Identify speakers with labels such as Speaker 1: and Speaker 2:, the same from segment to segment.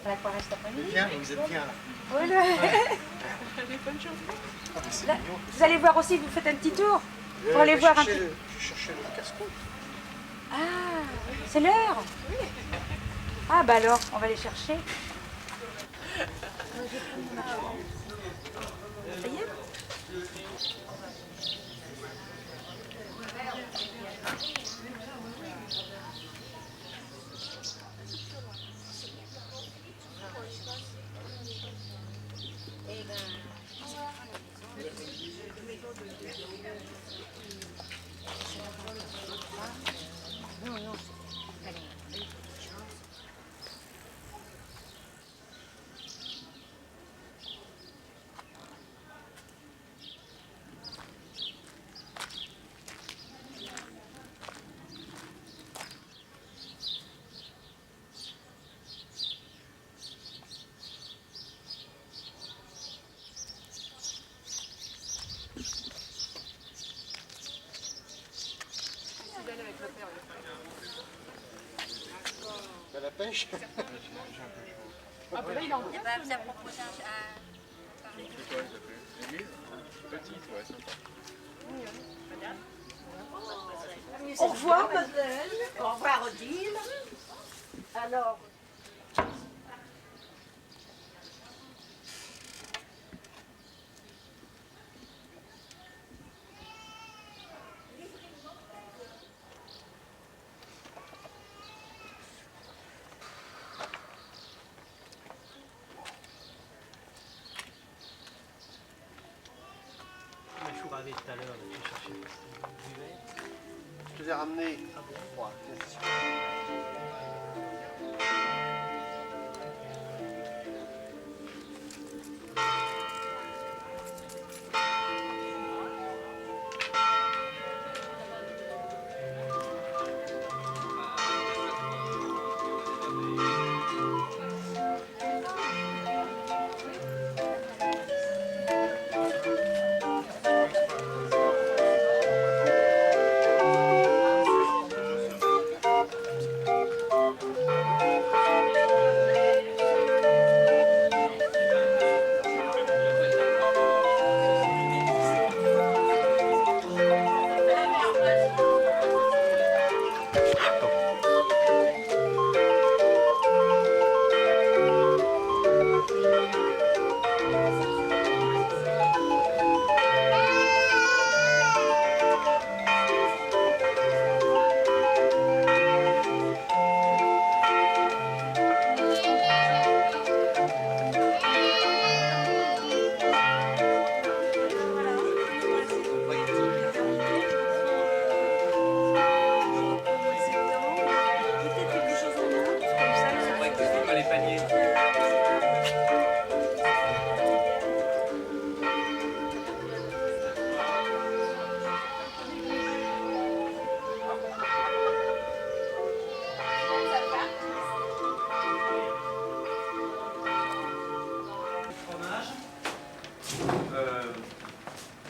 Speaker 1: à l'aquarelle cet après-midi.
Speaker 2: Bien, vous êtes bien là.
Speaker 1: Voilà.
Speaker 3: Allez, bonne journée.
Speaker 2: Ah, mais c'est
Speaker 1: Là,
Speaker 2: mignon.
Speaker 1: vous allez voir aussi, vous faites un petit tour pour aller voir un petit...
Speaker 2: Je cherchais le casse-croûte.
Speaker 1: Ah, c'est l'heure. Ah bah alors, on va les chercher. Ça y est?
Speaker 2: À la pêche.
Speaker 3: Ah, bah là, il est en
Speaker 4: Eh ben, vous avez proposé un...
Speaker 2: Petite, ouais, sympa.
Speaker 5: Au revoir, mademoiselle. Au revoir, Odile. Alors,
Speaker 6: Je suis ravi tout à l'heure, j'ai cherché du duvet.
Speaker 2: Je te l'ai ramené.
Speaker 6: Ah bon?
Speaker 2: Ouais, c'est super.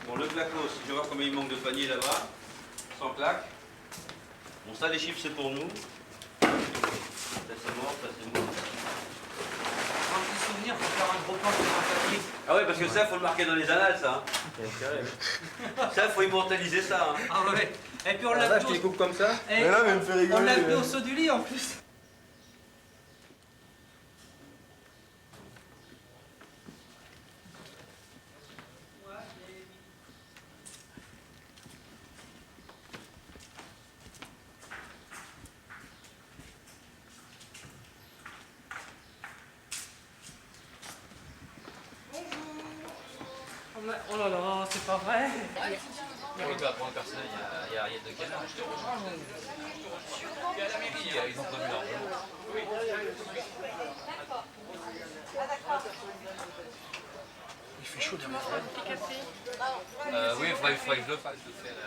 Speaker 7: Bon, le clacos, je vais voir combien il manque de paniers là-bas. Sans claque. Bon, ça, les chiffres, c'est pour nous. Ça, c'est mort, ça, c'est mort.
Speaker 6: Un petit souvenir, faut faire un gros plan sur un papier.
Speaker 7: Ah ouais, parce que ça, faut le marquer dans les annales, ça. Hein. Ça, faut immortaliser ça. Hein.
Speaker 6: Ah ouais. Et puis on l'a
Speaker 8: Là,
Speaker 6: fait
Speaker 8: je les coupe comme ça.
Speaker 6: Et
Speaker 8: Mais là, mais il me fait rigoler.
Speaker 6: on l'a fait au saut du lit en plus. Oh là là, c'est pas vrai.
Speaker 9: Pour le personnel, il y a Ariel de Canard. Je te rejoins. Et à la mairie, ils ont prévu leur
Speaker 2: Il fait chaud derrière.
Speaker 9: oui, il faudrait que je le fasse.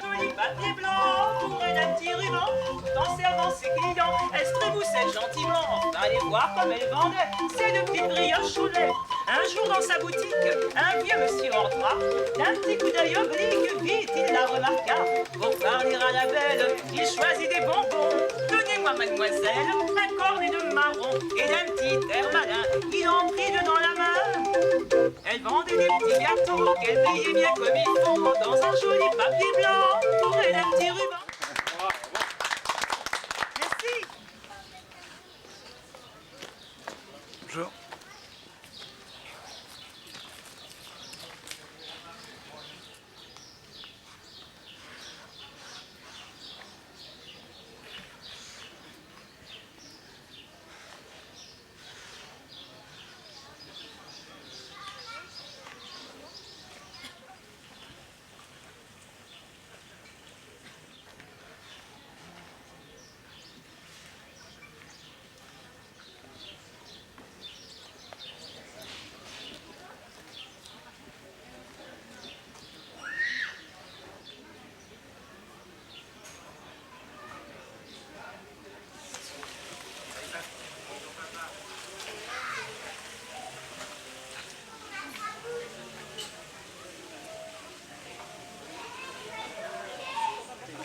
Speaker 5: joli papier blanc, couvré d'un petit ruban, tout en servant ses clients. Elle se trémoussait gentiment, allez voir comme elle vendait ses deux petites brioches au lait. Un jour dans sa boutique, un vieux monsieur entra. D'un petit coup d'œil oblique, vite il la remarqua. Pour parler à la belle, il choisit des bonbons. Donnez-moi, mademoiselle, un cornet de marron. Et d'un petit air malin, il en prit deux dans la main. Elle vendait des petits gâteaux qu'elle pliait bien comme il faut dans un joli papier blanc et d'un petit ruban. Merci.
Speaker 2: Bonjour.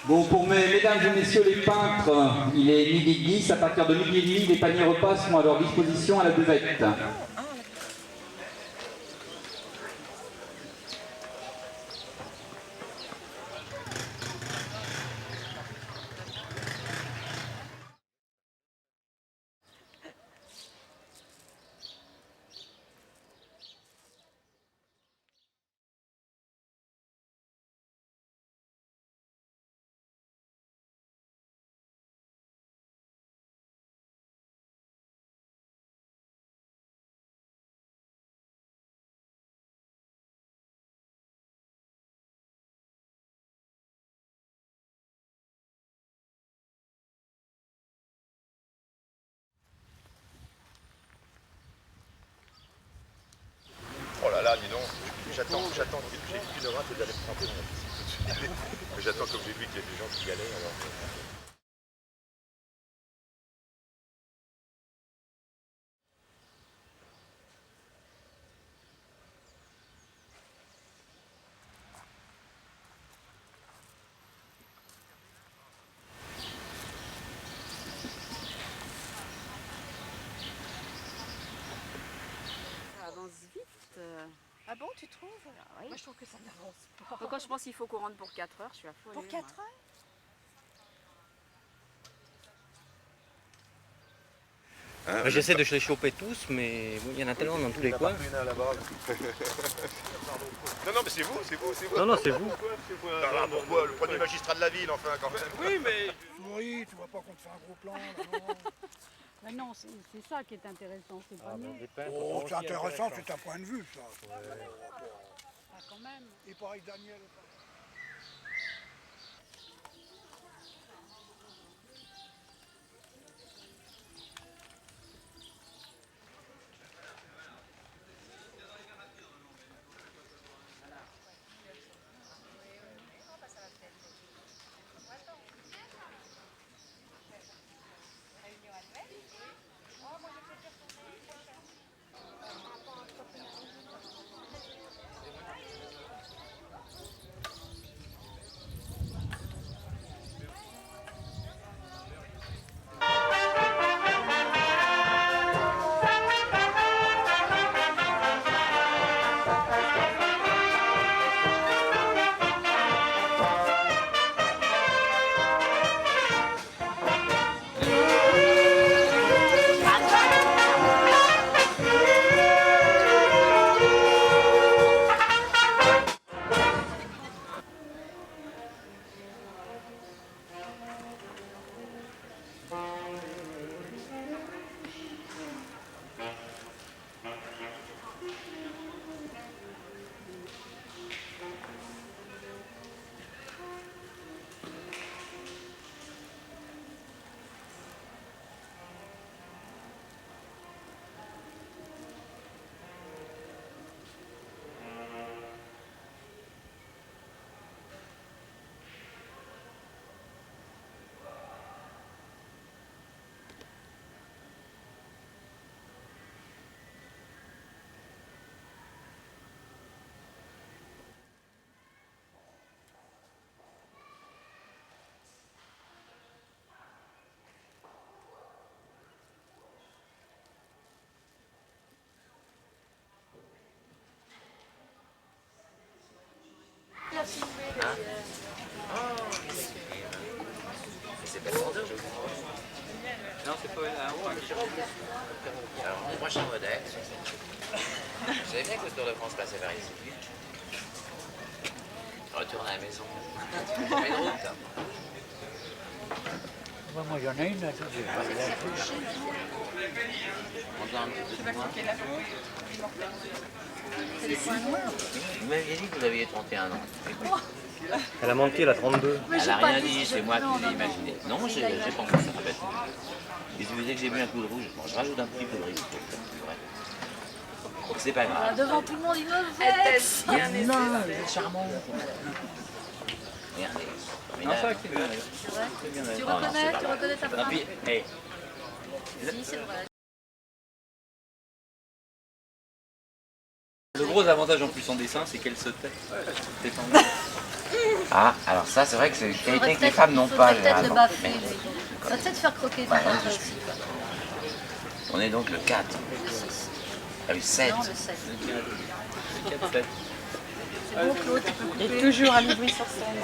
Speaker 8: Bon, pour mesdames et messieurs les peintres, il est midi 10. À partir de midi et demi, les paniers repas sont à leur disposition à la buvette.
Speaker 10: Oh là là, dis donc, j'attends j'ai une heure d'aller me tremper dans la piscine tout de suite. Mais j'attends comme j'ai vu qu'il y a des gens qui y allaient alors.
Speaker 11: Ça avance vite.
Speaker 4: Ah bon, tu trouves?
Speaker 11: Oui.
Speaker 4: Moi, je trouve que ça n'avance pas.
Speaker 11: Quand je pense qu'il faut qu'on rentre pour 4 heures, je suis affolée.
Speaker 4: Pour 4 heures?
Speaker 6: J'essaie de les choper tous, mais bon, il y en a tellement dans tous les coins.
Speaker 10: Non, non, mais c'est vous, c'est vous, c'est vous.
Speaker 6: Non, non, c'est vous.
Speaker 10: Pourquoi le premier magistrat de la ville, enfin, quand même.
Speaker 6: Oui, mais...
Speaker 2: Souris, tu vois pas qu'on te fait un gros plan, là, non?
Speaker 12: Ben non, c'est ça qui est intéressant, c'est pas nous.
Speaker 2: Oh, c'est intéressant, c'est un point de vue, ça.
Speaker 12: Ah, quand même.
Speaker 2: Il paraît que Daniel...
Speaker 9: Hein? C'est pas le vendeur, je crois.
Speaker 6: Non, c'est pas là haut.
Speaker 9: Alors, le prochain modèle. Vous savez bien que le Tour de France passait par ici. Je retourne à la maison. Tu fais une route.
Speaker 13: Moi j'en ai une là, tout de suite.
Speaker 9: Tu vas croquer la peau.
Speaker 4: C'est des points noirs.
Speaker 9: Vous m'aviez dit que vous aviez 31 ans.
Speaker 6: Elle a menti, elle a 32.
Speaker 9: Elle n'a rien dit, c'est moi qui l'ai imaginé. Non, j'ai pensé ça, en fait. Et si vous dès que j'ai bu un coup de rouge, bon, je rajoute un petit peu de riz pour faire plus vrai. Donc c'est pas grave.
Speaker 4: Devant tout le monde, il me vexe.
Speaker 9: Non, vous êtes charmant. Regardez.
Speaker 6: Non, ça, c'est bien.
Speaker 4: C'est vrai. Tu
Speaker 9: Non, non, c'est
Speaker 4: reconnais,
Speaker 9: pas
Speaker 4: tu
Speaker 9: vrai.
Speaker 4: reconnais ta
Speaker 9: Non,
Speaker 4: femme?
Speaker 9: puis, hey,
Speaker 4: Si, c'est vrai.
Speaker 6: Le gros avantage en plus en dessin, c'est qu'elle se tait. Détendue.
Speaker 9: ah, alors ça, c'est vrai que c'est une qualité que les femmes n'ont pas
Speaker 4: Faudrait peut-être le
Speaker 9: généralement.
Speaker 4: baffer,
Speaker 9: Mais-
Speaker 4: lui. On va peut-être faire croquer du
Speaker 9: Ouais,
Speaker 4: baffe
Speaker 9: je
Speaker 4: aussi.
Speaker 9: suis. On est donc le 4. Ah oui, 7.
Speaker 4: Non, le 7.
Speaker 6: Le 4-7.
Speaker 4: C'est bon, Claude, tu peux couper.
Speaker 11: Et toujours à l'oubli sur scène.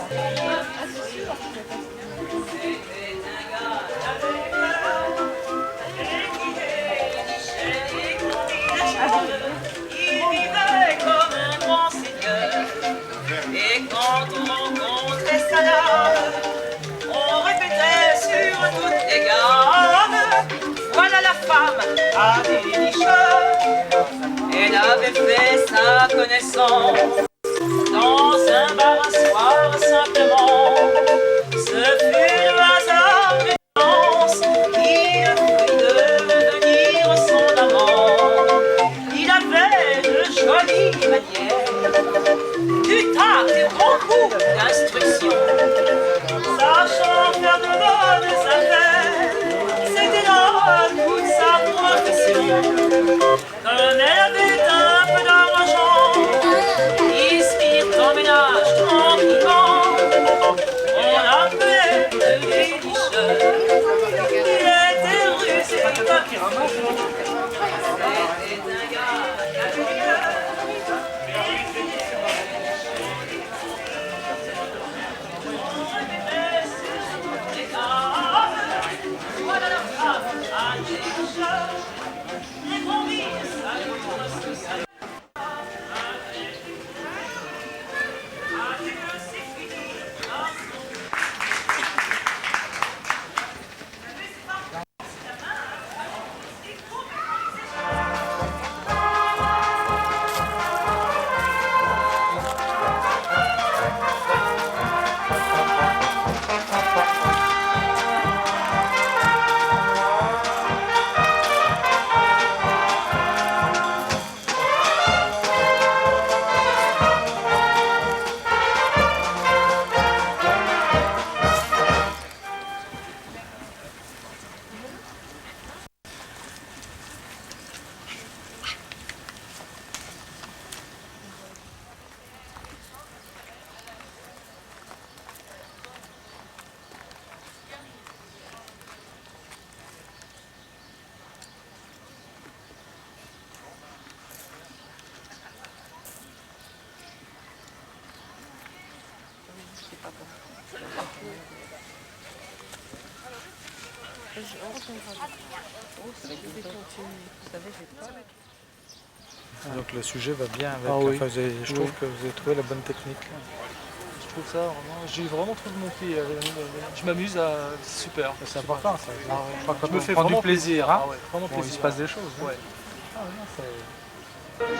Speaker 5: Il vivait comme un grand seigneur. Et quand on rencontrait sa dame, on répétait sur toutes les gammes. Voilà la femme à des nicheurs. Elle avait fait sa connaissance dans un bar un soir simplement. Ce fut le hasard d'une chance qui le fit devenir son amant. Il avait de jolies manières, du tact et beaucoup d'instruction. Sachant faire de bonnes affaires, c'était là toute sa profession. Comme elle avait un peu d'argent, ils se mirent en ménage tranquillement. On l'appelait le dénicheur. Il était rusé comme c'était un gars d'affaires. Voilà la femme à dénicheur. Les grands rires, ça nous
Speaker 14: Donc le sujet va bien avec.
Speaker 13: Ah oui.
Speaker 14: Enfin, je trouve que vous avez trouvé la bonne technique.
Speaker 13: Je trouve ça vraiment. J'ai vraiment trouvé mon pied. Je m'amuse à. C'est super.
Speaker 14: C'est important ça.
Speaker 13: Ah ouais.
Speaker 14: Je crois que
Speaker 13: Je
Speaker 14: quand
Speaker 13: me
Speaker 14: on
Speaker 13: fais
Speaker 14: prend du
Speaker 13: vraiment
Speaker 14: plaisir, hein,
Speaker 13: Ah ouais, vraiment
Speaker 14: bon,
Speaker 13: plaisir.
Speaker 14: il se passe des choses. hein.
Speaker 13: Ouais.
Speaker 14: Ah, non, c'est-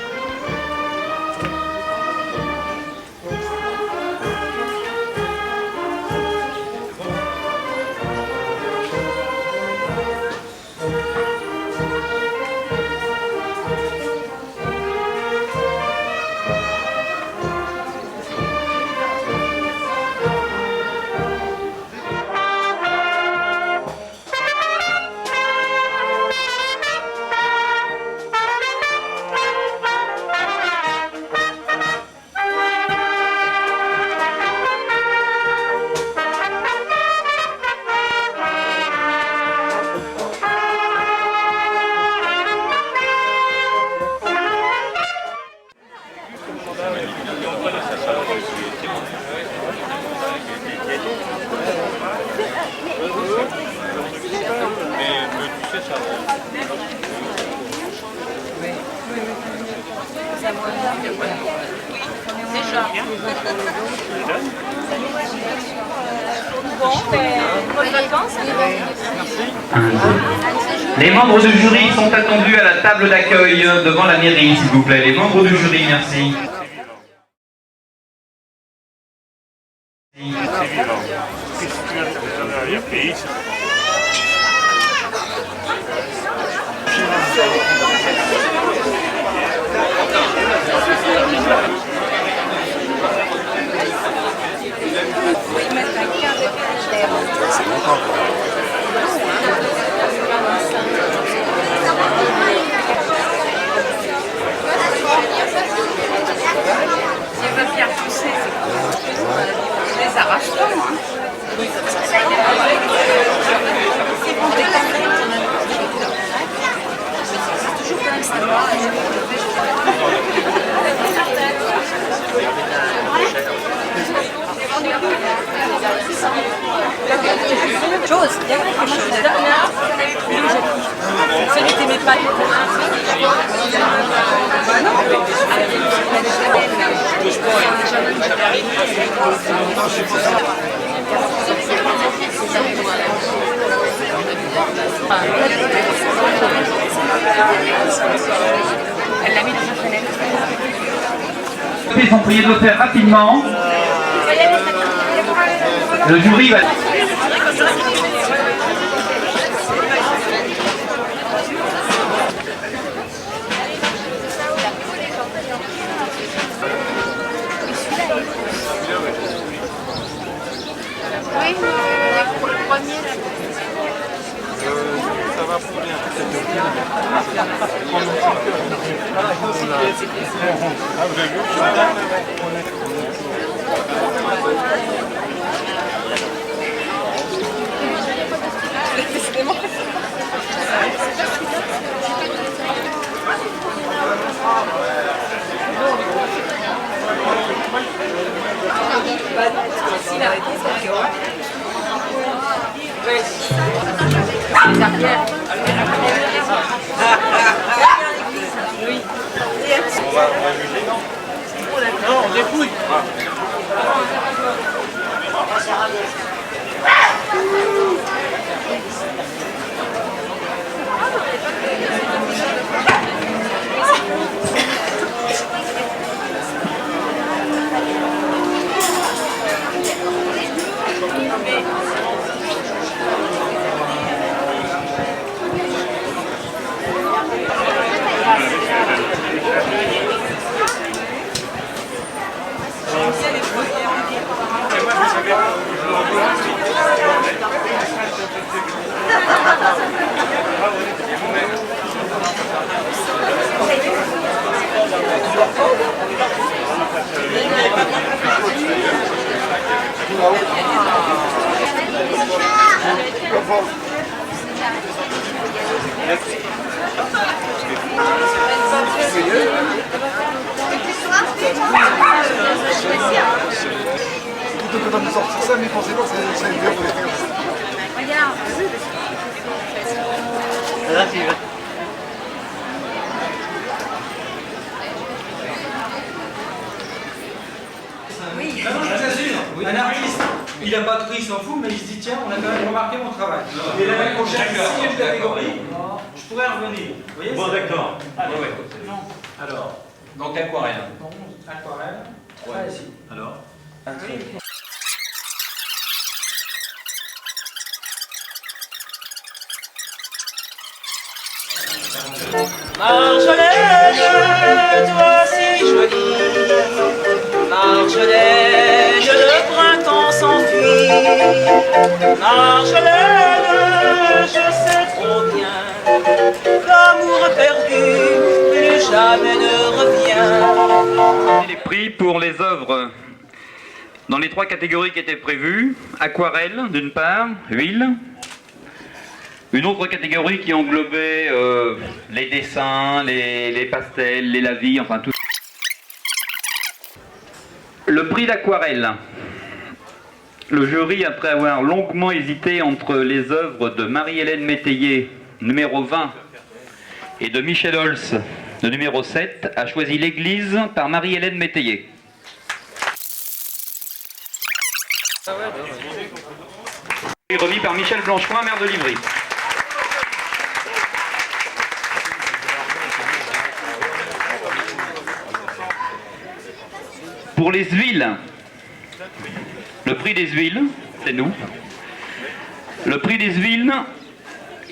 Speaker 8: Les membres du jury sont attendus à la table d'accueil devant la mairie, s'il vous plaît. Les membres du jury, merci.
Speaker 1: Chose, il y a quelque chose. Celui qui t'aimait pas. Elle l'a mis dans sa fenêtre.
Speaker 8: Ils sont priés de le faire rapidement. Le jury va...
Speaker 4: Oui, pour le premier.
Speaker 14: Ça va pour bien.
Speaker 5: Non, on dépouille.
Speaker 2: Plutôt que de sortir ça, mais pensez pas que c'est une vidéo pour les faire.
Speaker 4: Regarde.
Speaker 6: Ah non, je vous assure, un artiste, il n'a pas de prix, il s'en fout, mais il se dit tiens, on a quand même remarqué mon travail. Et l'année prochaine, s'il y a une catégorie, je pourrais revenir. Vous voyez, bon, d'accord. Alors, donc aquarelle. Aquarelle. Ouais. Ici. Alors, un truc.
Speaker 5: Marjolaine, toi si jolie, Marjolaine, le printemps s'enfuit. Marjolaine, je sais trop bien, l'amour perdu, plus jamais ne revient.
Speaker 8: Les prix pour les œuvres dans les 3 catégories qui étaient prévues. Aquarelle, d'une part, huile. Une autre catégorie qui englobait les dessins, les pastels, les lavis, enfin tout. Le prix d'aquarelle. Le jury, après avoir longuement hésité entre les œuvres de Marie-Hélène Métayer, numéro 20, et de Michel Holz, le numéro 7, a choisi l'Église par Marie-Hélène Métayer. Remis par Michel Blanchoin, maire de Livry. Pour les huiles, le prix des huiles, c'est nous. Le prix des huiles,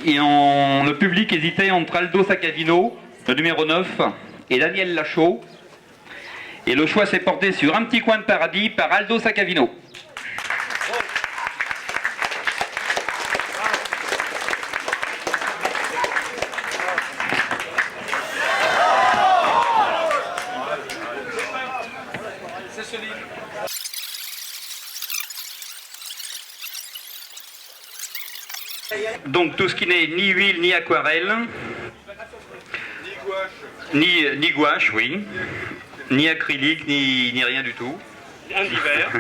Speaker 8: le public hésitait entre Aldo Saccavino, le numéro 9, et Daniel Lachaud. Et le choix s'est porté sur Un petit coin de paradis par Aldo Saccavino. Donc tout ce qui n'est ni huile ni aquarelle, ni gouache, oui, ni acrylique, ni rien du tout. Un hiver.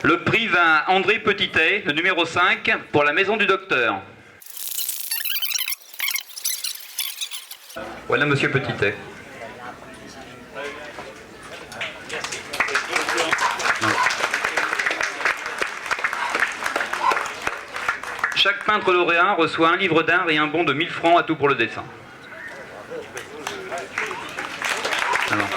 Speaker 8: Le prix va à André Petitet, le numéro 5, pour la maison du docteur. Voilà monsieur Petitet. Chaque peintre lauréat reçoit un livre d'art et un bon de 1000 francs à tout pour le dessin. Alors.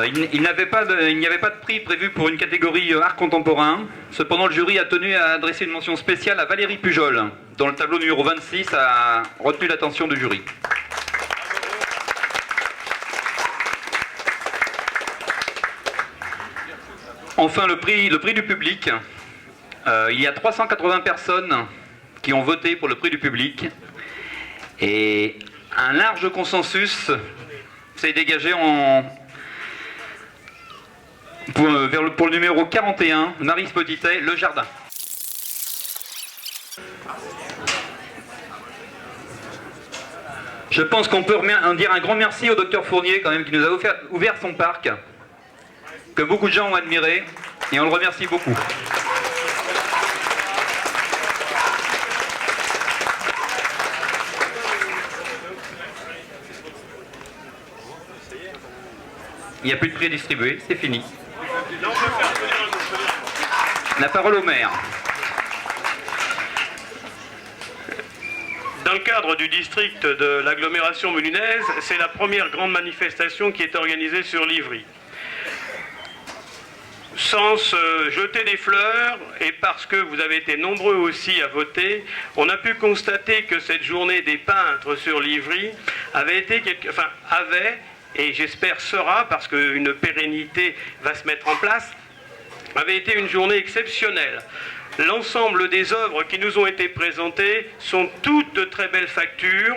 Speaker 8: Il n'y avait pas de prix prévu pour une catégorie art contemporain. Cependant, le jury a tenu à adresser une mention spéciale à Valérie Pujol, dont le tableau numéro 26 a retenu l'attention du jury. Enfin, le prix du public. Il y a 380 personnes qui ont voté pour le prix du public. Et un large consensus s'est dégagé pour le numéro 41, Maryse Petitet, Le Jardin. Je pense qu'on peut dire un grand merci au docteur Fournier quand même, qui nous a ouvert son parc, que beaucoup de gens ont admiré, et on le remercie beaucoup. Il n'y a plus de prix distribué, c'est fini. La parole au maire.
Speaker 15: Dans le cadre du district de l'agglomération molunaise, c'est la première grande manifestation qui est organisée sur Livry. Sans se jeter des fleurs, et parce que vous avez été nombreux aussi à voter, on a pu constater que cette journée des peintres sur Livry avait, et j'espère sera, parce qu'une pérennité va se mettre en place, avait été une journée exceptionnelle. L'ensemble des œuvres qui nous ont été présentées sont toutes de très belles factures,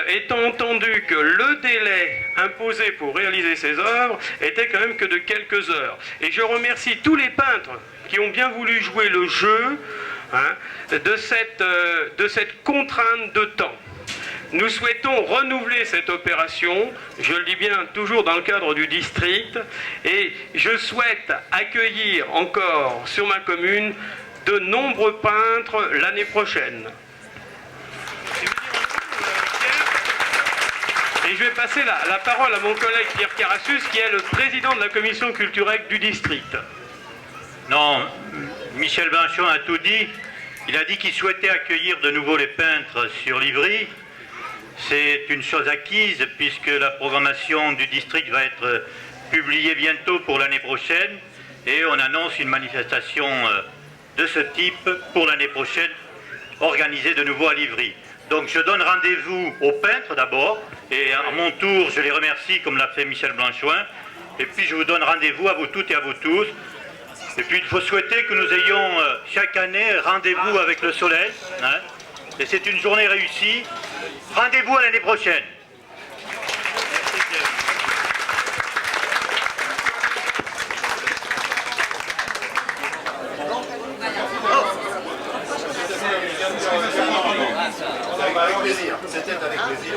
Speaker 15: étant entendu que le délai imposé pour réaliser ces œuvres était quand même que de quelques heures. Et je remercie tous les peintres qui ont bien voulu jouer le jeu de cette contrainte de temps. Nous souhaitons renouveler cette opération, je le dis bien toujours dans le cadre du district, et je souhaite accueillir encore sur ma commune de nombreux peintres l'année prochaine. Et je vais passer la parole à mon collègue Pierre Carassus, qui est le président de la commission culturelle du district.
Speaker 16: Non, Michel Blanchoin a tout dit. Il a dit qu'il souhaitait accueillir de nouveau les peintres sur Livry. C'est une chose acquise puisque la programmation du district va être publiée bientôt pour l'année prochaine et on annonce une manifestation de ce type pour l'année prochaine organisée de nouveau à Livry. Donc je donne rendez-vous aux peintres d'abord et à mon tour je les remercie comme l'a fait Michel Blanchoin et puis je vous donne rendez-vous à vous toutes et à vous tous. Et puis il faut souhaiter que nous ayons chaque année rendez-vous avec le soleil. Et c'est une journée réussie. Rendez-vous à l'année prochaine.
Speaker 10: Avec plaisir. C'était avec plaisir.